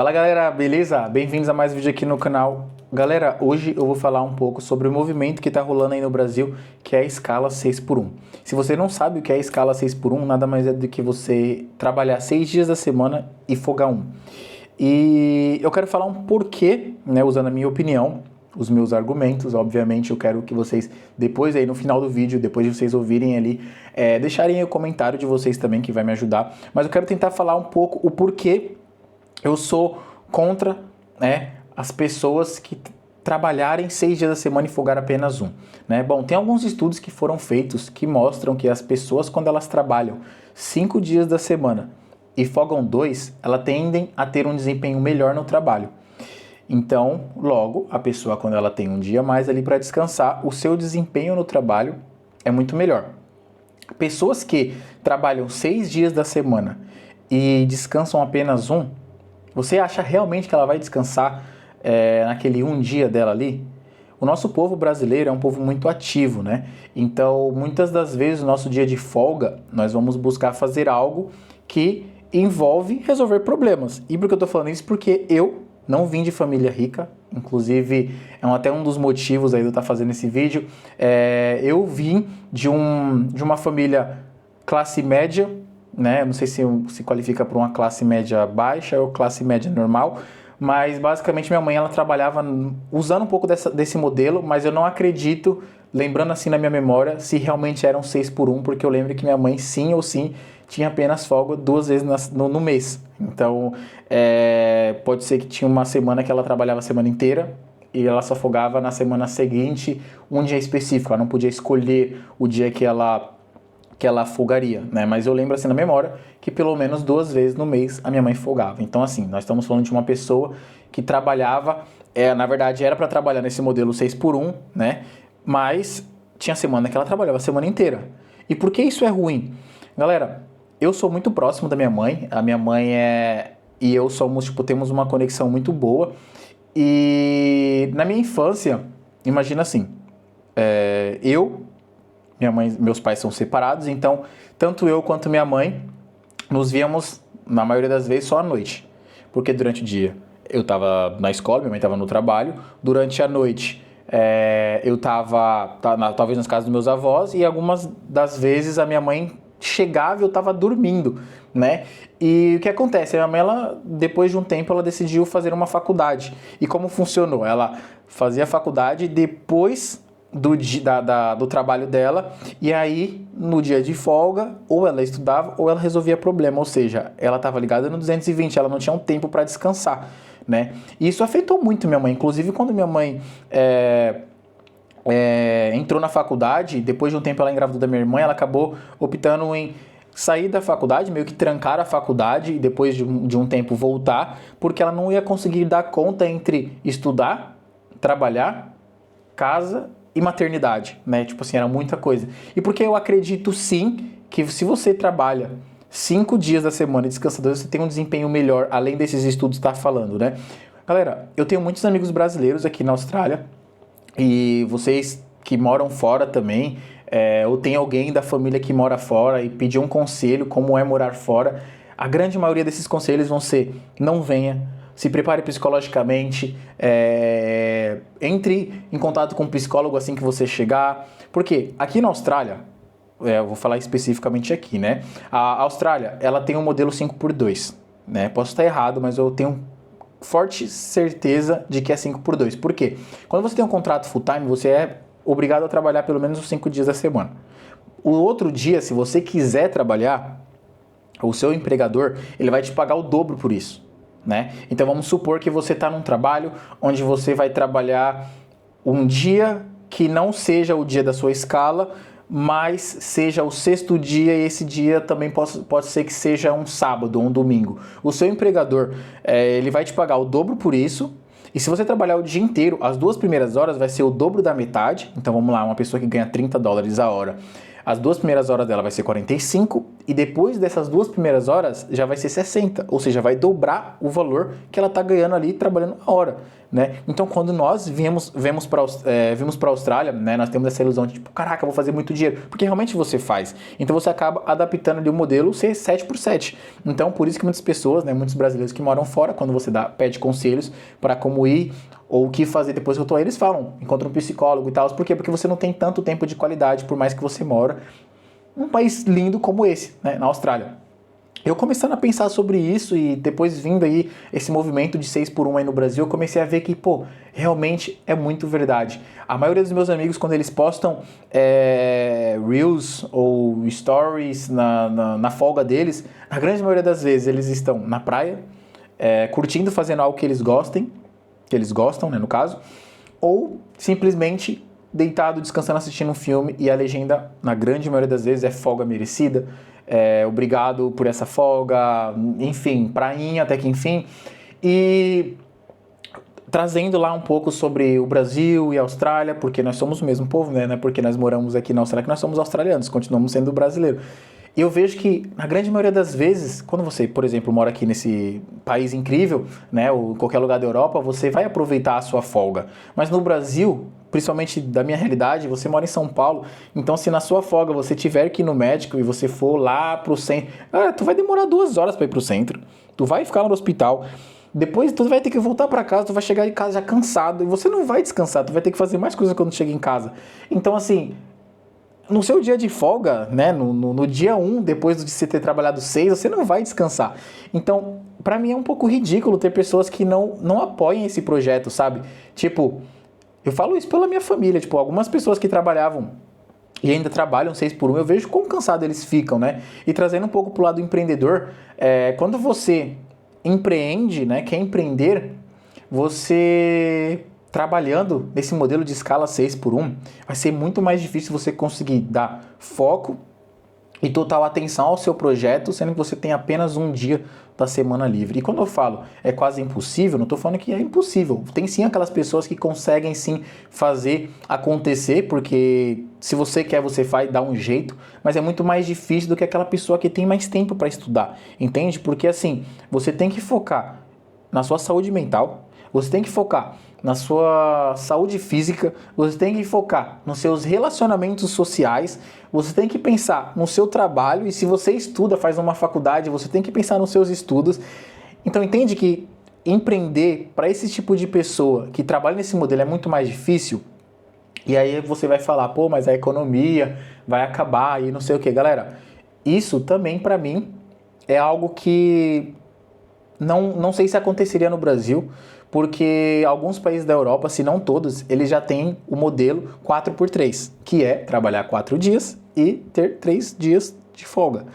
Fala galera, beleza? Bem-vindos a mais um vídeo aqui no canal. Galera, hoje eu vou falar um pouco sobre o movimento que está rolando aí no Brasil, que é a escala 6x1. Se você não sabe o que é a escala 6x1, nada mais é do que você trabalhar 6 dias da semana e folgar um. E eu quero falar um porquê, né, usando a minha opinião, os meus argumentos. Obviamente eu quero que vocês, depois aí no final do vídeo, depois de vocês ouvirem ali, deixarem aí o comentário de vocês também, que vai me ajudar. Mas eu quero tentar falar um pouco o porquê eu sou contra, né, as pessoas que trabalharem 6 dias da semana e folgar apenas um, né? Bom, tem alguns estudos que foram feitos que mostram que as pessoas, quando elas trabalham 5 dias da semana e folgam 2, elas tendem a ter um desempenho melhor no trabalho. Então, logo, a pessoa, quando ela tem um dia a mais ali para descansar, o seu desempenho no trabalho é muito melhor. Pessoas que trabalham 6 dias da semana e descansam apenas um, você acha realmente que ela vai descansar naquele um dia dela ali? O nosso povo brasileiro é um povo muito ativo, né? Então, muitas das vezes, no nosso dia de folga, nós vamos buscar fazer algo que envolve resolver problemas. E por que eu tô falando isso? Porque eu não vim de família rica, inclusive é até um dos motivos aí de eu estar fazendo esse vídeo. Eu vim de uma família classe média, né? Não sei se qualifica para uma classe média baixa ou classe média normal, mas basicamente minha mãe ela trabalhava usando um pouco desse modelo, mas eu não acredito, lembrando assim na minha memória, se realmente eram 6x1, porque eu lembro que minha mãe sim ou sim tinha apenas folga 2 vezes no mês. Então pode ser que tinha uma semana que ela trabalhava a semana inteira e ela só folgava na semana seguinte um dia específico, ela não podia escolher o dia que ela folgaria, né? Mas eu lembro assim na memória que pelo menos 2 vezes no mês a minha mãe folgava. Então assim, nós estamos falando de uma pessoa que trabalhava, na verdade era para trabalhar nesse modelo 6x1, né? Mas tinha semana que ela trabalhava a semana inteira. E por que isso é ruim? Galera, eu sou muito próximo da minha mãe, a minha mãe e eu somos, temos uma conexão muito boa. E na minha infância, imagina assim, meus pais são separados, então tanto eu quanto minha mãe nos víamos, na maioria das vezes, só à noite. Porque durante o dia eu estava na escola, minha mãe estava no trabalho. Durante a noite eu estava talvez nas casas dos meus avós, e algumas das vezes a minha mãe chegava e eu estava dormindo, né? E o que acontece? A minha mãe, depois de um tempo, ela decidiu fazer uma faculdade. E como funcionou? Ela fazia a faculdade depois do trabalho dela, e aí no dia de folga ou ela estudava ou ela resolvia problema, ou seja, ela estava ligada no 220, ela não tinha um tempo para descansar, né? E isso afetou muito minha mãe, inclusive quando minha mãe entrou na faculdade, depois de um tempo ela engravidou da minha irmã, ela acabou optando em sair da faculdade, meio que trancar a faculdade e depois de um tempo voltar, porque ela não ia conseguir dar conta entre estudar, trabalhar, casa e maternidade, né? Tipo assim, era muita coisa. E porque eu acredito sim que se você trabalha 5 dias da semana e descansa 2, você tem um desempenho melhor, além desses estudos estar falando, né? Galera, eu tenho muitos amigos brasileiros aqui na Austrália, e vocês que moram fora também, ou tem alguém da família que mora fora e pedir um conselho como é morar fora, a grande maioria desses conselhos vão ser: não venha, se prepare psicologicamente, entre em contato com um psicólogo assim que você chegar. Porque aqui na Austrália, eu vou falar especificamente aqui, né? A Austrália, ela tem um modelo 5x2, né? Posso estar errado, mas eu tenho forte certeza de que é 5x2. Por quê? Quando você tem um contrato full time, você é obrigado a trabalhar pelo menos os 5 dias da semana. O outro dia, se você quiser trabalhar, o seu empregador, ele vai te pagar o dobro por isso, né? Então vamos supor que você está num trabalho onde você vai trabalhar um dia que não seja o dia da sua escala, mas seja o 6º dia, e esse dia também pode ser que seja um sábado ou um domingo. O seu empregador, ele vai te pagar o dobro por isso, e se você trabalhar o dia inteiro, as 2 primeiras horas vai ser o dobro da metade. Então vamos lá, uma pessoa que ganha $30 a hora, as 2 primeiras horas dela vai ser 45, E depois dessas 2 primeiras horas, já vai ser 60, ou seja, vai dobrar o valor que ela está ganhando ali trabalhando a hora, né? Então, quando nós vimos para a Austrália, né, nós temos essa ilusão de, tipo, caraca, vou fazer muito dinheiro, porque realmente você faz. Então, você acaba adaptando ali o modelo ser 7 por 7. Então, por isso que muitas pessoas, né, muitos brasileiros que moram fora, quando você pede conselhos para como ir ou o que fazer depois que eu tô aí, eles falam, encontra um psicólogo e tal. Por quê? Porque você não tem tanto tempo de qualidade, por mais que você mora num país lindo como esse, né, na Austrália. Eu começando a pensar sobre isso e depois vindo aí esse movimento de 6 por 1 aí no Brasil, eu comecei a ver que, pô, realmente é muito verdade. A maioria dos meus amigos, quando eles postam Reels ou Stories na folga deles, a grande maioria das vezes eles estão na praia, curtindo, fazendo algo que eles gostam, né, no caso, ou simplesmente deitado, descansando, assistindo um filme e a legenda, na grande maioria das vezes, é folga merecida, obrigado por essa folga, enfim, prainha até que enfim. E trazendo lá um pouco sobre o Brasil e a Austrália, porque nós somos o mesmo povo, né? Não é porque nós moramos aqui na Austrália que nós somos australianos, continuamos sendo brasileiros. E eu vejo que, na grande maioria das vezes, quando você, por exemplo, mora aqui nesse país incrível, né, ou em qualquer lugar da Europa, você vai aproveitar a sua folga. Mas no Brasil, principalmente da minha realidade, você mora em São Paulo, então se na sua folga você tiver que ir no médico e você for lá pro centro, tu vai demorar 2 horas para ir pro centro, tu vai ficar lá no hospital, depois tu vai ter que voltar para casa, tu vai chegar em casa já cansado, e você não vai descansar, tu vai ter que fazer mais coisas quando chega em casa. Então, assim, no seu dia de folga, né, no dia 1, depois de você ter trabalhado 6, você não vai descansar. Então, pra mim é um pouco ridículo ter pessoas que não apoiem esse projeto, sabe? Tipo, eu falo isso pela minha família, tipo, algumas pessoas que trabalhavam e ainda trabalham 6 por 1, eu vejo quão cansados eles ficam, né? E trazendo um pouco pro lado empreendedor, quando você empreende, né, quer empreender, você trabalhando nesse modelo de escala 6 por 1, vai ser muito mais difícil você conseguir dar foco e total atenção ao seu projeto, sendo que você tem apenas um dia da semana livre. E quando eu falo é quase impossível, não estou falando que é impossível. Tem sim aquelas pessoas que conseguem sim fazer acontecer, porque se você quer, você faz, dá um jeito, mas é muito mais difícil do que aquela pessoa que tem mais tempo para estudar, entende? Porque assim, você tem que focar na sua saúde mental, você tem que focar na sua saúde física, você tem que focar nos seus relacionamentos sociais, você tem que pensar no seu trabalho e se você estuda, faz uma faculdade, você tem que pensar nos seus estudos. Então entende que empreender para esse tipo de pessoa que trabalha nesse modelo é muito mais difícil? E aí você vai falar, pô, mas a economia vai acabar e não sei o que. Galera, isso também para mim é algo que não sei se aconteceria no Brasil, porque alguns países da Europa, se não todos, eles já têm o modelo 4x3, que é trabalhar 4 dias e ter 3 dias de folga.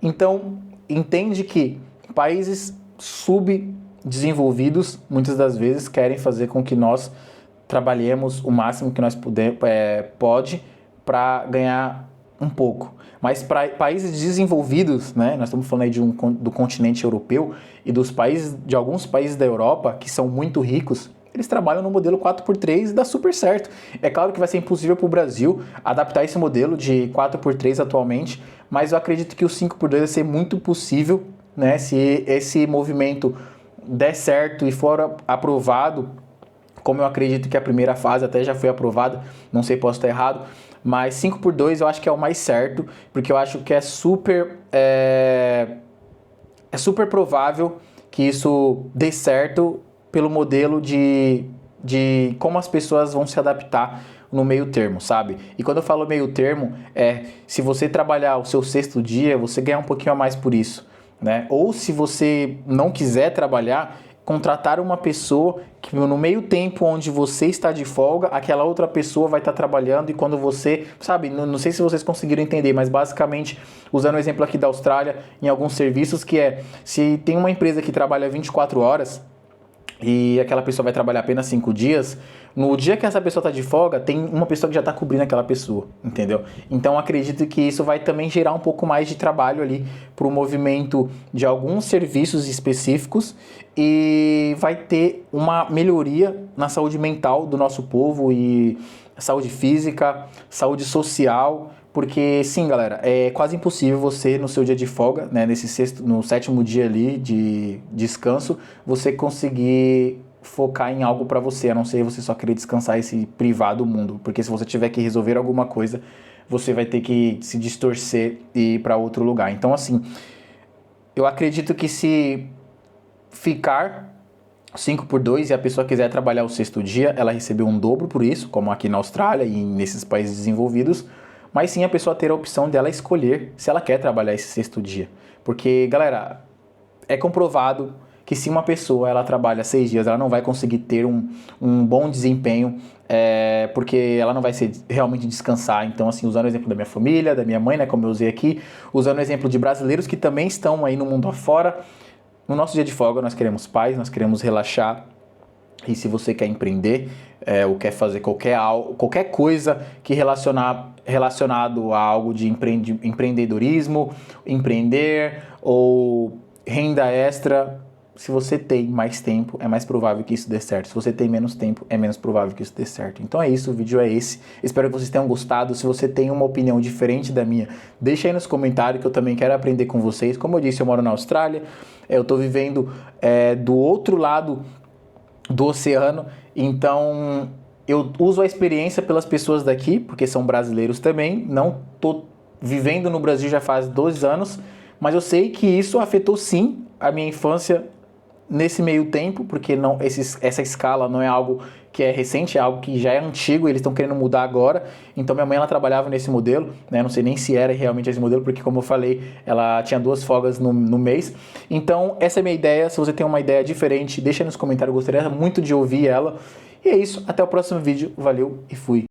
Então, entende que países subdesenvolvidos, muitas das vezes, querem fazer com que nós trabalhemos o máximo que nós pode para ganhar um pouco. Mas para países desenvolvidos, né, nós estamos falando aí do continente europeu e de alguns países da Europa que são muito ricos, eles trabalham no modelo 4x3 e dá super certo. É claro que vai ser impossível para o Brasil adaptar esse modelo de 4x3 atualmente, mas eu acredito que o 5x2 vai ser muito possível, né, se esse movimento der certo e for aprovado, como eu acredito que a primeira fase até já foi aprovada, não sei, posso estar errado, mas 5x2 eu acho que é o mais certo, porque eu acho que é super provável que isso dê certo pelo modelo de como as pessoas vão se adaptar no meio termo, sabe? E quando eu falo meio termo, se você trabalhar o seu 6º dia, você ganhar um pouquinho a mais por isso, né? Ou se você não quiser trabalhar, contratar uma pessoa que no meio tempo onde você está de folga, aquela outra pessoa vai estar trabalhando e quando você, sabe, não sei se vocês conseguiram entender, mas basicamente, usando o exemplo aqui da Austrália, em alguns serviços, que se tem uma empresa que trabalha 24 horas e aquela pessoa vai trabalhar apenas 5 dias, no dia que essa pessoa está de folga, tem uma pessoa que já está cobrindo aquela pessoa, entendeu? Então acredito que isso vai também gerar um pouco mais de trabalho ali para o movimento de alguns serviços específicos e vai ter uma melhoria na saúde mental do nosso povo e saúde física, saúde social, porque sim, galera, é quase impossível você no seu dia de folga, né, no sétimo dia ali de descanso, você conseguir focar em algo para você, a não ser você só querer descansar e se privar do mundo, porque se você tiver que resolver alguma coisa, você vai ter que se distorcer e ir para outro lugar. Então, assim, eu acredito que se ficar 5 por 2 e a pessoa quiser trabalhar o sexto dia, ela recebeu um dobro por isso, como aqui na Austrália e nesses países desenvolvidos, mas sim a pessoa ter a opção dela escolher se ela quer trabalhar esse sexto dia. Porque, galera, é comprovado que se uma pessoa ela trabalha 6 dias, ela não vai conseguir ter um bom desempenho, porque ela não vai realmente descansar. Então, assim, usando o exemplo da minha família, da minha mãe, né, como eu usei aqui, usando o exemplo de brasileiros que também estão aí no mundo afora, no nosso dia de folga nós queremos paz, nós queremos relaxar. E se você quer empreender ou quer fazer qualquer coisa que relacionado a algo de empreendedorismo, empreender ou renda extra, se você tem mais tempo, é mais provável que isso dê certo. Se você tem menos tempo, é menos provável que isso dê certo. Então é isso, o vídeo é esse. Espero que vocês tenham gostado. Se você tem uma opinião diferente da minha, deixa aí nos comentários que eu também quero aprender com vocês. Como eu disse, eu moro na Austrália, eu estou vivendo do outro lado do oceano, então eu uso a experiência pelas pessoas daqui, porque são brasileiros também, não estou vivendo no Brasil já faz 2 anos, mas eu sei que isso afetou sim a minha infância nesse meio tempo, porque essa escala não é algo que é recente, é algo que já é antigo, eles estão querendo mudar agora. Então minha mãe ela trabalhava nesse modelo, né? Não sei nem se era realmente esse modelo, porque como eu falei, ela tinha 2 folgas no mês. Então essa é a minha ideia. Se você tem uma ideia diferente, deixa aí nos comentários, eu gostaria muito de ouvir ela. E é isso, até o próximo vídeo, valeu e fui!